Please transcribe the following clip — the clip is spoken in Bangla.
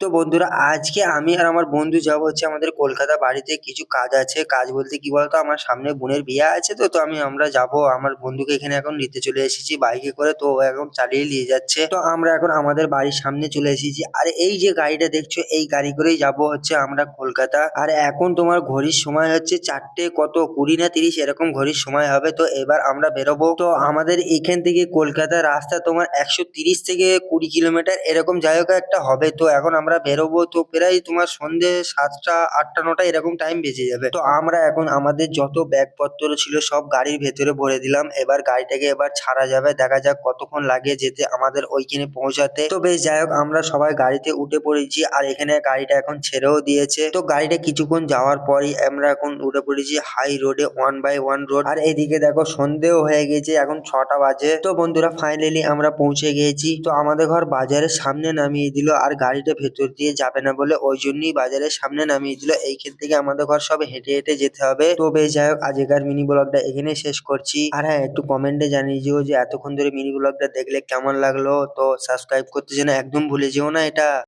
তো বন্ধুরা আজকে আমি আর আমার বন্ধু যাবো হচ্ছে আমাদের কলকাতা বাড়িতে কিছু কাজ আছে। কাজ বলতে কি বলতো, আমার সামনে বোনের বিয়ে আছে, তো আমরা যাব। আমার বন্ধুকে এখানে এখন নিতে চলে এসেছি বাইকে করে, তো ও এখন চালিয়ে নিয়ে যাচ্ছে। তো আমরা এখন আমাদের বাড়ির সামনে চলে এসেছি। আর এই যে গাড়িটা দেখছো, এই গাড়ি করেই যাব হচ্ছে আমরা কলকাতা। আর এখন তোমার ঘড়ির সময় হচ্ছে 4টে কত 20 না 30 এরকম ঘড়ির সময় হবে। তো এবার আমরা বেরোবো। তো আমাদের এখান থেকে কলকাতা রাস্তা তোমার 130 থেকে 20 কিলোমিটার এরকম জায়গা একটা হবে। তো এখন আমরা বেরোবো, তো প্রায় তোমার সন্ধে 7টা 8টা 9টা এরকম টাইম বেজে যাবে। তো আমরা এখন আমাদের যত ব্যাগপত্র ছিল সব গাড়ির ভেতরে ভরে দিলাম। এবার গাড়িটাকে এবার ছাড়া যাবে, দেখা যাক কতক্ষণ লাগে যেতে আমাদের ওইখানে পৌঁছাতে। তো বেশ যাই হোক, আমরা সবাই গাড়িতে উঠে পড়েছি আর এখানে গাড়িটা এখন ছেড়েও দিয়েছে। তো গাড়িটা কিছুক্ষণ যাওয়ার পরই আমরা এখন উঠে পড়েছি হাই রোডে, 1 বাই 1 রোড। আর এদিকে দেখো সন্ধেও হয়ে গেছে, এখন 6টা বাজে। তো বন্ধুরা ফাইনালি আমরা পৌঁছে গিয়েছি। তো আমাদের ঘর বাজারের সামনে নামিয়ে দিল, আর গাড়িটা ভেতর দিয়ে যাবে না বলে ওই জন্যই বাজারের সামনে নামিয়ে দিল। এইখান থেকে আমাদের ঘর সব হেঁটে হেঁটে যেতে হবে। তো বেশ যাই হোক, আজকের মিনি ব্লগটা এখানে শেষ করছি। আর হ্যাঁ, একটু কমেন্টে জানিয়ে দিও যে এতক্ষণ ধরে মিনি ব্লগটা দেখলে কেমন লাগলো। তো সাবস্ক্রাইব করতে যেন একদম ভুলে যেও না এটা।